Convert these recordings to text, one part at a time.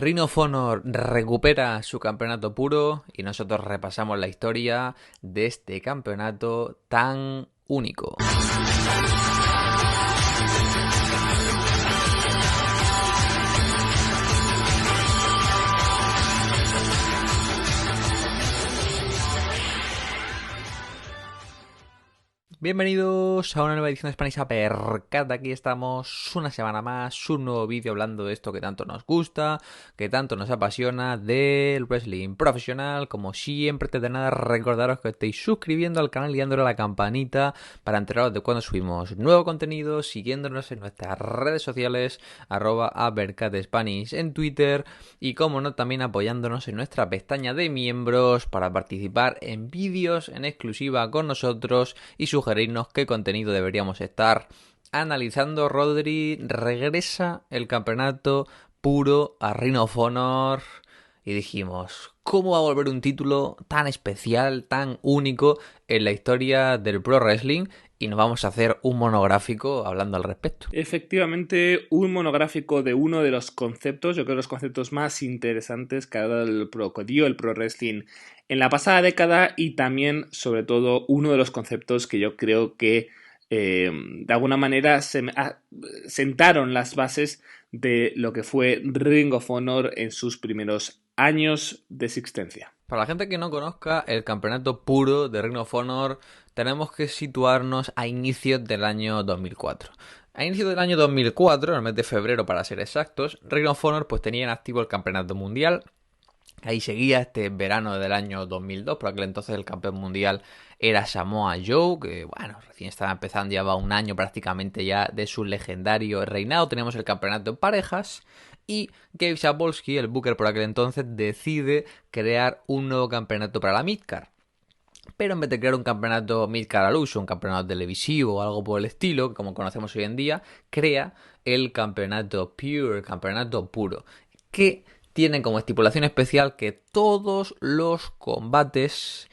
Ring of Honor recupera su campeonato puro y nosotros repasamos la historia de este campeonato tan único. Bienvenidos a una nueva edición de Spanish Uppercut. Aquí estamos una semana más, un nuevo vídeo hablando de esto que tanto nos gusta, que tanto nos apasiona, del wrestling profesional. Como siempre, antes de nada, recordaros que estéis suscribiendo al canal y dándole a la campanita para enteraros de cuando subimos nuevo contenido, siguiéndonos en nuestras redes sociales, @UppercutSpanish en Twitter y, como no, también apoyándonos en nuestra pestaña de miembros para participar en vídeos en exclusiva con nosotros y sugerirnos qué contenido deberíamos estar analizando. Rodri, regresa el campeonato puro a Ring of Honor y dijimos, ¿cómo va a volver un título tan especial, tan único en la historia del pro wrestling? Y nos vamos a hacer un monográfico hablando al respecto. Efectivamente, un monográfico de uno de los conceptos, yo creo los conceptos más interesantes que ha dado que dio el pro wrestling en la pasada década, y también, sobre todo, uno de los conceptos que yo creo que de alguna manera sentaron las bases de lo que fue Ring of Honor en sus primeros años de existencia. Para la gente que no conozca el campeonato puro de Ring of Honor, tenemos que situarnos a inicios del año 2004. A inicios del año 2004, en el mes de febrero para ser exactos, Ring of Honor pues tenía en activo el campeonato mundial. Ahí seguía este verano del año 2002, por aquel entonces el campeón mundial era Samoa Joe, que bueno, recién estaba empezando, llevaba un año prácticamente ya de su legendario reinado. Teníamos el campeonato en parejas y Gabe Sapolsky, el booker por aquel entonces, decide crear un nuevo campeonato para la Midcard. Pero en vez de crear un campeonato Midcard al uso, un campeonato televisivo o algo por el estilo, como conocemos hoy en día, crea el campeonato Pure, el campeonato puro, que tienen como estipulación especial que todos los combates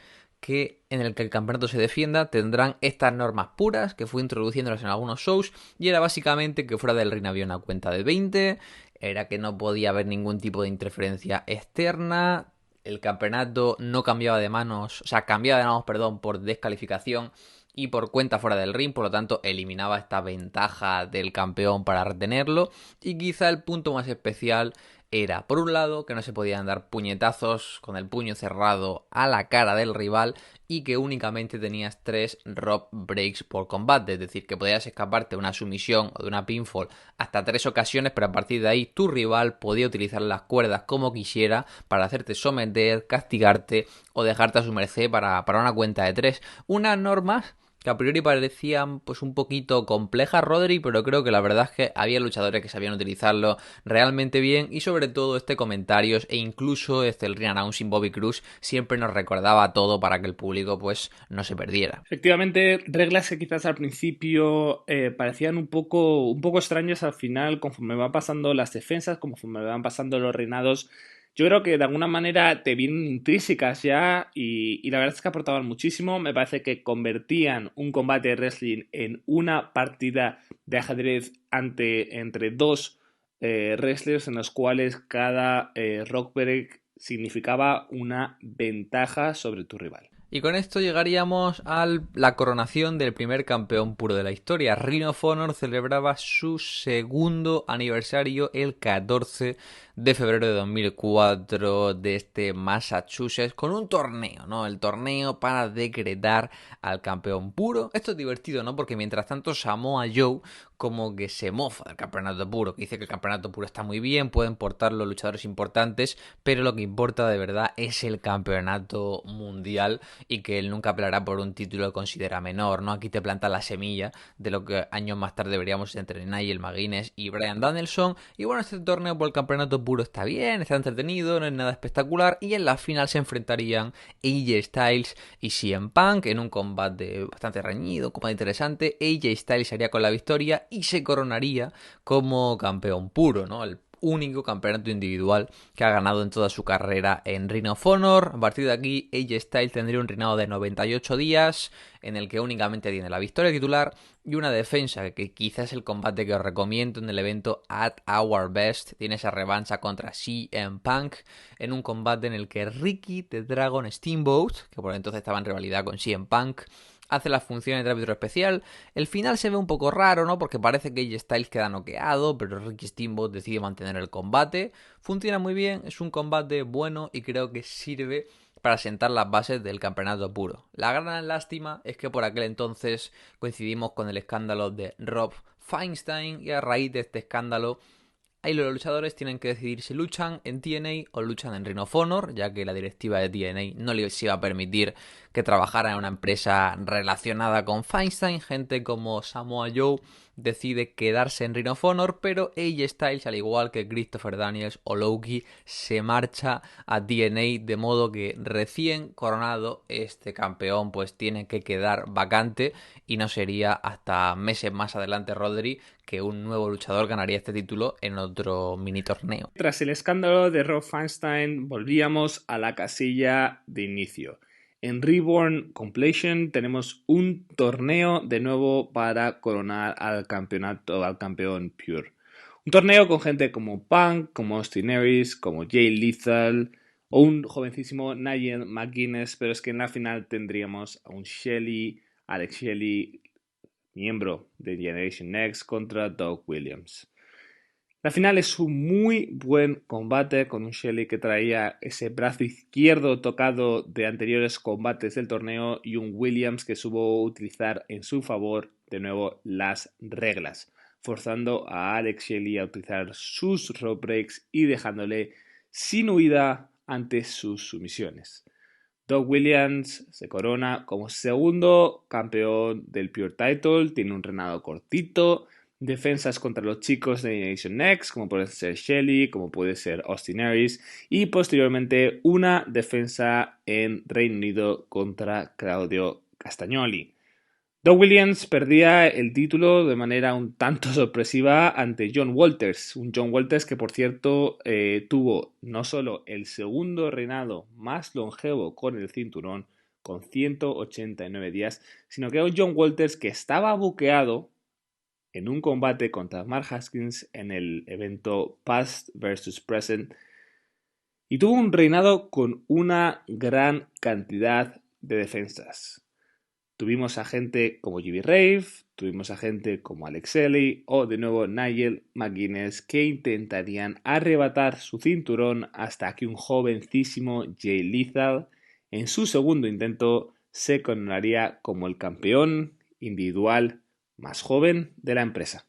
en el que el campeonato se defienda tendrán estas normas puras, que fue introduciéndolas en algunos shows, y era básicamente que fuera del ring había una cuenta de 20, era que no podía haber ningún tipo de interferencia externa, el campeonato no cambiaba de manos, o sea, cambiaba de manos, perdón, por descalificación y por cuenta fuera del ring, por lo tanto eliminaba esta ventaja del campeón para retenerlo. Y quizá el punto más especial era, por un lado, que no se podían dar puñetazos con el puño cerrado a la cara del rival y que únicamente tenías 3 rope breaks por combate, es decir, que podías escaparte de una sumisión o de una pinfall hasta 3 ocasiones, pero a partir de ahí tu rival podía utilizar las cuerdas como quisiera para hacerte someter, castigarte o dejarte a su merced para una cuenta de 3. Unas normas que a priori parecían pues un poquito complejas, Rodri, pero creo que la verdad es que había luchadores que sabían utilizarlo realmente bien, y sobre todo comentarios e incluso el ring announcing Bobby Cruz siempre nos recordaba todo para que el público pues no se perdiera. Efectivamente, reglas que quizás al principio parecían un poco extrañas, al final, conforme van pasando las defensas, conforme van pasando los reinados, yo creo que de alguna manera te vienen intrínsecas ya, y la verdad es que aportaban muchísimo. Me parece que convertían un combate de wrestling en una partida de ajedrez entre dos wrestlers, en los cuales cada rock break significaba una ventaja sobre tu rival. Y con esto llegaríamos a la coronación del primer campeón puro de la historia. Ring of Honor celebraba su segundo aniversario el 14 de febrero de 2004 de Massachusetts, con un torneo, ¿no? El torneo para decretar al campeón puro. Esto es divertido, ¿no? Porque mientras tanto Samoa Joe como que se mofa del campeonato puro, que dice que el campeonato puro está muy bien, pueden portar los luchadores importantes, pero lo que importa de verdad es el campeonato mundial, y que él nunca peleará por un título que considera menor, ¿no? Aquí te planta la semilla de lo que años más tarde veríamos entre Nigel McGuinness y Bryan Danielson. Y bueno, este torneo por el campeonato puro está bien, está entretenido, no es nada espectacular, y en la final se enfrentarían AJ Styles y CM Punk en un combate bastante reñido, un combate interesante. AJ Styles haría con la victoria y se coronaría como campeón puro, ¿no? El único campeonato individual que ha ganado en toda su carrera en Ring of Honor. A partir de aquí, AJ Styles tendría un reinado de 98 días, en el que únicamente tiene la victoria titular y una defensa, que quizás es el combate que os recomiendo en el evento At Our Best. Tiene esa revancha contra CM Punk, en un combate en el que Ricky the Dragon Steamboat, que por entonces estaba en rivalidad con CM Punk, hace las funciones de árbitro especial. El final se ve un poco raro, ¿no? Porque parece que AJ Styles queda noqueado, pero Ricky Steamboat decide mantener el combate. Funciona muy bien, es un combate bueno y creo que sirve para sentar las bases del campeonato puro. La gran lástima es que por aquel entonces coincidimos con el escándalo de Rob Feinstein, y a raíz de este escándalo ahí los luchadores tienen que decidir si luchan en TNA o luchan en Ring of Honor, ya que la directiva de TNA no les iba a permitir que trabajara en una empresa relacionada con Feinstein. Gente como Samoa Joe decide quedarse en Ring of Honor, pero AJ Styles, al igual que Christopher Daniels o Loki, se marcha a TNA, de modo que recién coronado este campeón pues tiene que quedar vacante, y no sería hasta meses más adelante, Rodri, que un nuevo luchador ganaría este título en otro mini torneo. Tras el escándalo de Rob Feinstein, volvíamos a la casilla de inicio. En Reborn Completion tenemos un torneo de nuevo para coronar al campeón Pure. Un torneo con gente como Punk, como Austin Aries, como Jay Lethal o un jovencísimo Nigel McGuinness, pero es que en la final tendríamos a un Alex Shelley, miembro de Generation Next, contra Doug Williams. La final es un muy buen combate, con un Shelley que traía ese brazo izquierdo tocado de anteriores combates del torneo y un Williams que supo utilizar en su favor de nuevo las reglas, forzando a Alex Shelley a utilizar sus rope breaks y dejándole sin huida ante sus sumisiones. Doug Williams se corona como segundo campeón del Pure Title, tiene un reinado cortito, defensas contra los chicos de Generation Next, como puede ser Shelley, como puede ser Austin Aries, y posteriormente una defensa en Reino Unido contra Claudio Castagnoli. Doug Williams perdía el título de manera un tanto sorpresiva ante John Walters, un John Walters que por cierto tuvo no solo el segundo reinado más longevo con el cinturón, con 189 días, sino que era un John Walters que estaba buqueado en un combate contra Mark Haskins en el evento Past vs. Present, y tuvo un reinado con una gran cantidad de defensas. Tuvimos a gente como Jimmy Rave, tuvimos a gente como Alex Shelley o de nuevo Nigel McGuinness, que intentarían arrebatar su cinturón hasta que un jovencísimo Jay Lethal en su segundo intento se coronaría como el campeón individual más joven de la empresa.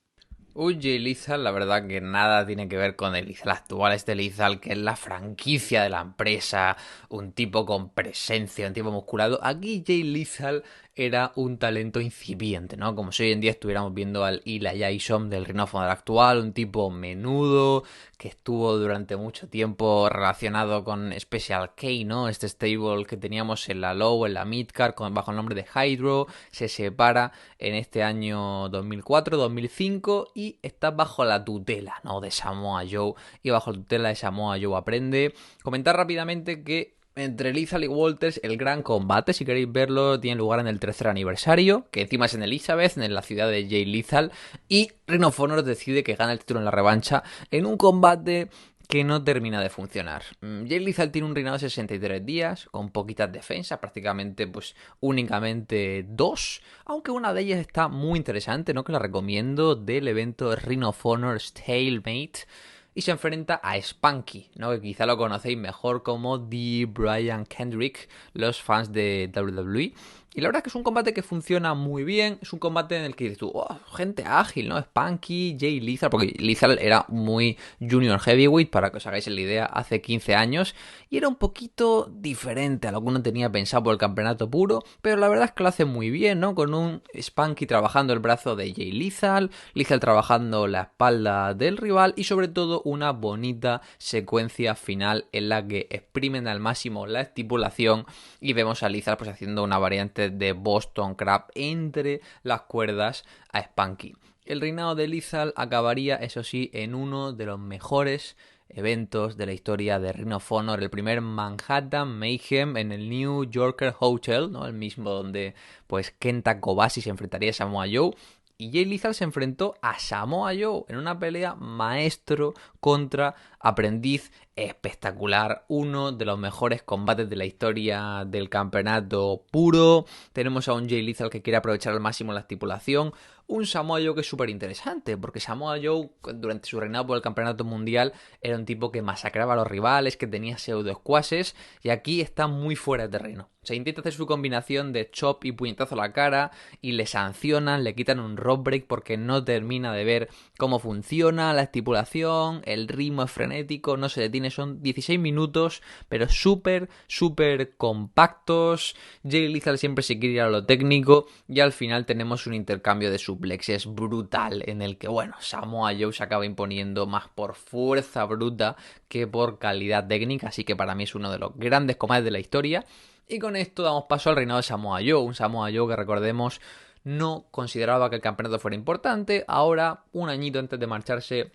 Jay Lethal, la verdad que nada tiene que ver con el Lethal actual, este Lethal que es la franquicia de la empresa, un tipo con presencia, un tipo musculado. Aquí Jay Lethal era un talento incipiente, ¿no? Como si hoy en día estuviéramos viendo al Eli Jason del Ring of Honor actual, un tipo menudo que estuvo durante mucho tiempo relacionado con Special K, ¿no? Este stable que teníamos en la Low, en la Midcard, bajo el nombre de Hydro, se separa en este año 2004-2005 y está bajo la tutela, ¿no?, de Samoa Joe, y bajo la tutela de Samoa Joe aprende. Comentar rápidamente que entre Lethal y Walters, el gran combate, si queréis verlo, tiene lugar en el 3er aniversario, que encima es en Elizabeth, en la ciudad de Jay Lethal, y Ring of Honor decide que gana el título en la revancha en un combate que no termina de funcionar. Jay Lethal tiene un reinado de 63 días, con poquitas defensas, prácticamente pues únicamente 2, aunque una de ellas está muy interesante, ¿no?, que la recomiendo, del evento Ring of Honor Stalemate, y se enfrenta a Spunky, ¿no?, que quizá lo conocéis mejor como The Brian Kendrick, los fans de WWE. Y la verdad es que es un combate que funciona muy bien. Es un combate en el que dices tú, oh, gente ágil, ¿no? Spunky, Jay Lethal, porque Lethal era muy junior heavyweight, para que os hagáis la idea, hace 15 años. Y era un poquito diferente a lo que uno tenía pensado por el campeonato puro. Pero la verdad es que lo hace muy bien, ¿no? Con un Spunky trabajando el brazo de Jay Lethal, Lethal trabajando la espalda del rival, y sobre todo una bonita secuencia final en la que exprimen al máximo la estipulación y vemos a Lethal pues haciendo una variante de Boston Crab entre las cuerdas a Spunky. El reinado de Lethal acabaría, eso sí, en uno de los mejores eventos de la historia de Ring of Honor, el primer Manhattan Mayhem en el New Yorker Hotel, ¿no? El mismo donde pues Kenta Kobashi se enfrentaría a Samoa Joe. Y Jay Lethal se enfrentó a Samoa Joe en una pelea maestro contra aprendiz espectacular. Uno de los mejores combates de la historia del campeonato puro. Tenemos a un Jay Lethal que quiere aprovechar al máximo la estipulación. Un Samoa Joe que es súper interesante, porque Samoa Joe, durante su reinado por el campeonato mundial, era un tipo que masacraba a los rivales, que tenía pseudo squashes, y aquí está muy fuera de terreno. Se intenta hacer su combinación de chop y puñetazo a la cara, y le sancionan, le quitan un rope break porque no termina de ver cómo funciona la estipulación, el ritmo es frenético, no se detiene, son 16 minutos, pero súper compactos. Jay Lethal siempre se quiere ir a lo técnico, y al final tenemos un intercambio de suplexes brutal en el que, bueno, Samoa Joe se acaba imponiendo más por fuerza bruta que por calidad técnica, así que para mí es uno de los grandes combates de la historia. Y con esto damos paso al reinado de Samoa Joe, un Samoa Joe que recordemos no consideraba que el campeonato fuera importante, ahora un añito antes de marcharse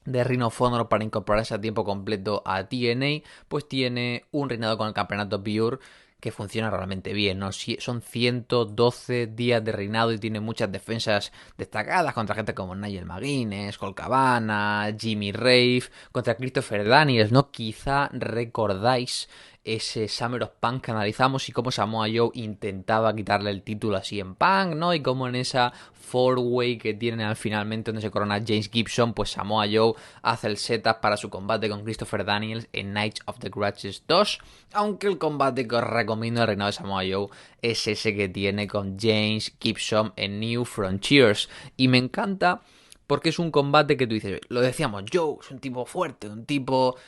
de Ring of Honor para incorporarse a tiempo completo a TNA, pues tiene un reinado con el campeonato Pure que funciona realmente bien, ¿no? Son 112 días de reinado y tiene muchas defensas destacadas contra gente como Nigel McGuinness, Colt Cabana, Jimmy Rave, contra Christopher Daniels, ¿no? Quizá recordáis ese Summer of Punk que analizamos y cómo Samoa Joe intentaba quitarle el título así en Punk, ¿no? Y cómo en esa four-way que tienen al finalmente donde se corona James Gibson, pues Samoa Joe hace el setup para su combate con Christopher Daniels en Night of the Grudges 2, aunque el combate que os recomiendo del reinado de Samoa Joe es ese que tiene con James Gibson en New Frontiers, y me encanta porque es un combate que tú dices, lo decíamos, Joe es un tipo fuerte, un tipo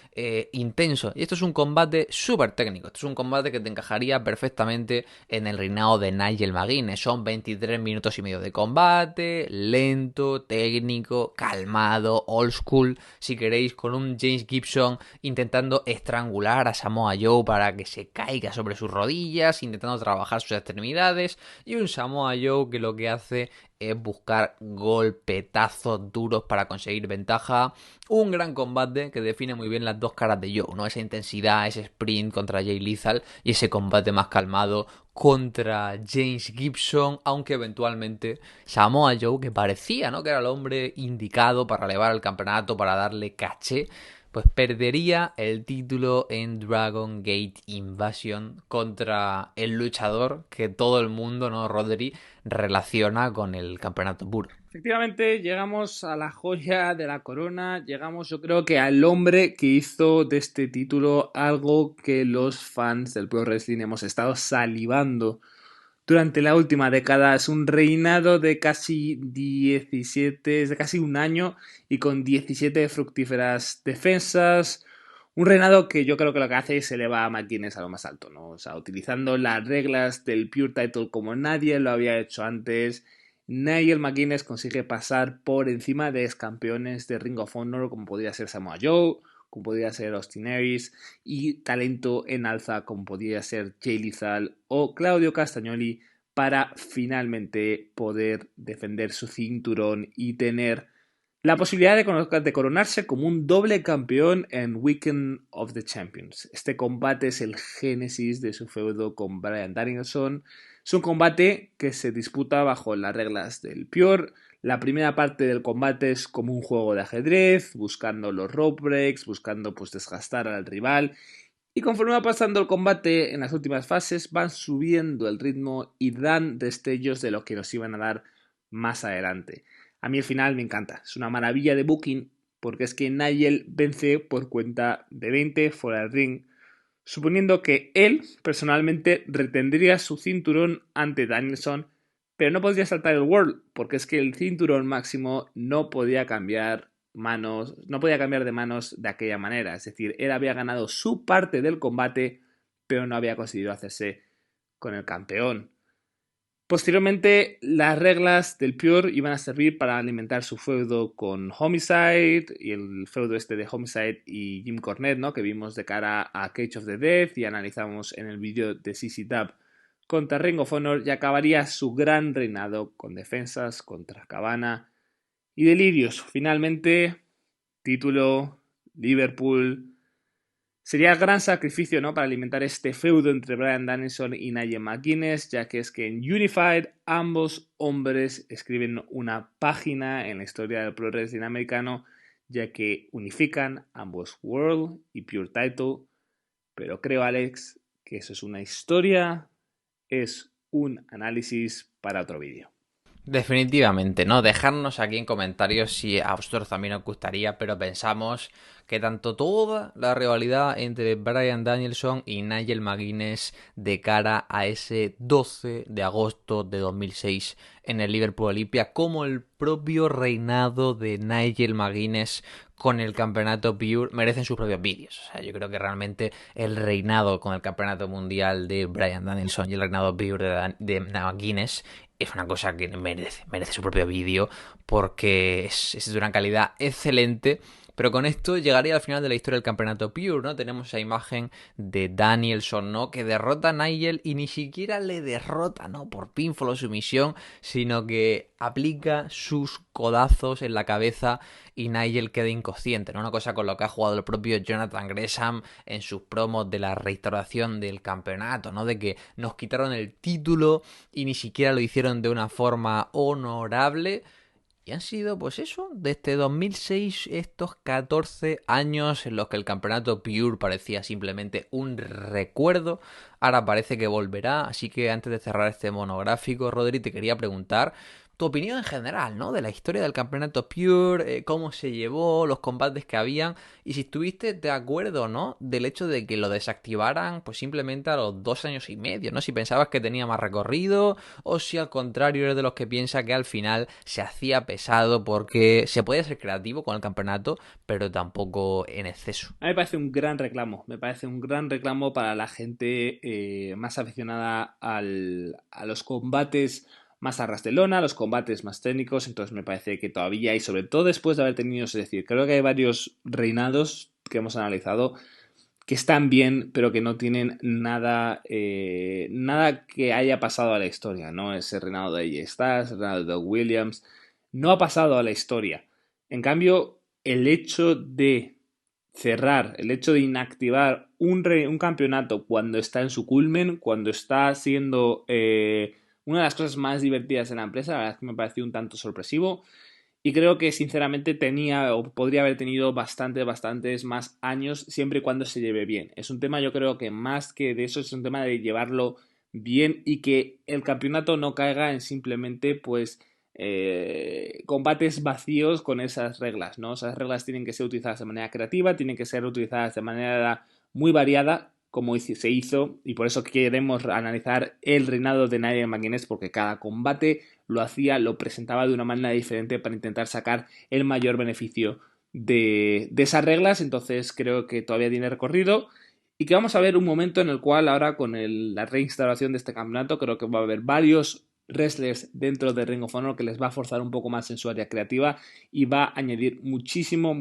intenso. Y esto es un combate súper técnico. Esto es un combate que te encajaría perfectamente en el reinado de Nigel McGuinness. Son 23 minutos y medio de combate, lento, técnico, calmado, old school. Si queréis, con un James Gibson intentando estrangular a Samoa Joe para que se caiga sobre sus rodillas, intentando trabajar sus extremidades. Y un Samoa Joe que lo que hace es buscar golpetazos duros para conseguir ventaja. Un gran combate que define muy bien las dos caras de Joe, ¿no? Esa intensidad, ese sprint contra Jay Lethal y ese combate más calmado contra James Gibson, aunque eventualmente Samoa Joe, que parecía, ¿no?, que era el hombre indicado para elevar el campeonato, para darle caché, pues perdería el título en Dragon Gate Invasion contra el luchador que todo el mundo, ¿no?, Rodri, relaciona con el campeonato puro. Efectivamente, llegamos a la joya de la corona, llegamos yo creo que al hombre que hizo de este título algo que los fans del Pro Wrestling hemos estado salivando durante la última década. Es un reinado de casi 17, de casi un año y con 17 fructíferas defensas. Un reinado que yo creo que lo que hace es elevar a McGuinness a lo más alto, ¿no? O sea, utilizando las reglas del Pure Title como nadie lo había hecho antes. Nigel McGuinness consigue pasar por encima de ex campeones de Ring of Honor como podría ser Samoa Joe, como podría ser Austin Aries, y talento en alza como podría ser Jay Lethal o Claudio Castagnoli para finalmente poder defender su cinturón y tener la posibilidad de coronarse como un doble campeón en Weekend of the Champions. Este combate es el génesis de su feudo con Bryan Danielson. Es un combate que se disputa bajo las reglas del Pure. La primera parte del combate es como un juego de ajedrez, buscando los rope breaks, buscando pues desgastar al rival. Y conforme va pasando el combate en las últimas fases, van subiendo el ritmo y dan destellos de lo que nos iban a dar más adelante. A mí el final me encanta, es una maravilla de booking, porque es que Nigel vence por cuenta de 20 fuera del ring, suponiendo que él personalmente retendría su cinturón ante Danielson, pero no podría saltar el World, porque es que el cinturón máximo no podía cambiar manos, no podía cambiar de manos de aquella manera. Es decir, él había ganado su parte del combate, pero no había conseguido hacerse con el campeón. Posteriormente, las reglas del Pure iban a servir para alimentar su feudo con Homicide y el feudo este de Homicide y Jim Cornette, ¿no?, que vimos de cara a Cage of the Death y analizamos en el vídeo de CC Dub contra Ring of Honor, y acabaría su gran reinado con defensas contra Cabana, Y delirios, finalmente, título, Liverpool. Sería gran sacrificio, ¿no?, para alimentar este feudo entre Bryan Danielson y Nigel McGuinness, ya que es que en Unified ambos hombres escriben una página en la historia del pro wrestling americano, ya que unifican ambos World y Pure Title. Pero creo, Alex, que eso es una historia, es un análisis para otro vídeo. Definitivamente, ¿no? Dejarnos aquí en comentarios si a vosotros también os gustaría, pero pensamos que tanto toda la rivalidad entre Bryan Danielson y Nigel McGuinness de cara a ese 12 de agosto de 2006 en el Liverpool Olympia, como el propio reinado de Nigel McGuinness con el campeonato Pure merecen sus propios vídeos. O sea, yo creo que realmente el reinado con el campeonato mundial de Bryan Danielson y el reinado Pure de McGuinness es una cosa que merece su propio vídeo porque es de una calidad excelente. Pero con esto llegaría al final de la historia del campeonato Pure, ¿no? Tenemos esa imagen de Danielson, ¿no? Que derrota a Nigel y ni siquiera le derrota, ¿no? Por pinfall o sumisión, sino que aplica sus codazos en la cabeza y Nigel queda inconsciente, ¿no? Una cosa con lo que ha jugado el propio Jonathan Gresham en sus promos de la restauración del campeonato, ¿no? De que nos quitaron el título y ni siquiera lo hicieron de una forma honorable. Y han sido, pues eso, desde 2006 estos 14 años en los que el campeonato Pure parecía simplemente un recuerdo. Ahora parece que volverá, así que antes de cerrar este monográfico, Rodri, te quería preguntar tu opinión en general, ¿no? De la historia del campeonato Pure, cómo se llevó, los combates que habían, y si estuviste de acuerdo, ¿no? Del hecho de que lo desactivaran, pues simplemente a los 2 años y medio, ¿no? Si pensabas que tenía más recorrido, o si al contrario eres de los que piensa que al final se hacía pesado porque se puede ser creativo con el campeonato, pero tampoco en exceso. A mí me parece un gran reclamo, me parece un gran reclamo para la gente más aficionada a los combates más a ras de lona, a los combates más técnicos, entonces me parece que todavía, y sobre todo después de haber tenido, es decir, creo que hay varios reinados que hemos analizado que están bien, pero que no tienen nada, nada que haya pasado a la historia, ¿no? Ese reinado de AJ Styles, el reinado de Doug Williams, no ha pasado a la historia. En cambio, el hecho de cerrar, el hecho de inactivar un campeonato cuando está en su culmen, cuando está siendo una de las cosas más divertidas en la empresa, la verdad es que me pareció un tanto sorpresivo. Y creo que sinceramente tenía o podría haber tenido bastantes más años siempre y cuando se lleve bien. Es un tema, yo creo que más que de eso es un tema de llevarlo bien y que el campeonato no caiga en simplemente pues combates vacíos con esas reglas, ¿no? Esas reglas tienen que ser utilizadas de manera creativa, tienen que ser utilizadas de manera muy variada como se hizo, y por eso queremos analizar el reinado de Nigel McGuinness, porque cada combate lo hacía, lo presentaba de una manera diferente para intentar sacar el mayor beneficio de esas reglas. Entonces creo que todavía tiene recorrido y que vamos a ver un momento en el cual ahora con la reinstauración de este campeonato creo que va a haber varios wrestlers dentro de Ring of Honor que les va a forzar un poco más en su área creativa y va a añadir muchísimo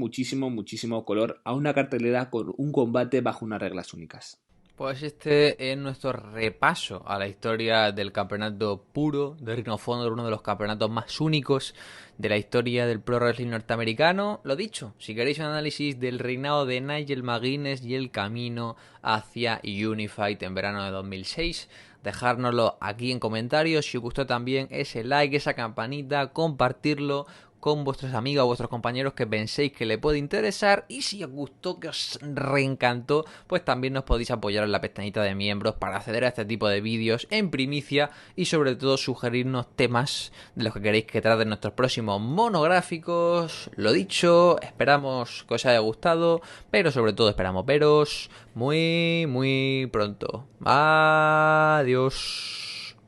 color a una cartelera con un combate bajo unas reglas únicas. Pues este es nuestro repaso a la historia del campeonato puro de Ring of Honor, uno de los campeonatos más únicos de la historia del pro wrestling norteamericano. Lo dicho, si queréis un análisis del reinado de Nigel McGuinness y el camino hacia Unified en verano de 2006, dejárnoslo aquí en comentarios. Si os gustó también ese like, esa campanita, compartirlo con vuestros amigos o vuestros compañeros que penséis que le puede interesar, y si os gustó, que os reencantó, pues también nos podéis apoyar en la pestañita de miembros para acceder a este tipo de vídeos en primicia y sobre todo sugerirnos temas de los que queréis que traten nuestros próximos monográficos. Lo dicho, esperamos que os haya gustado, pero sobre todo esperamos veros muy pronto. Adiós.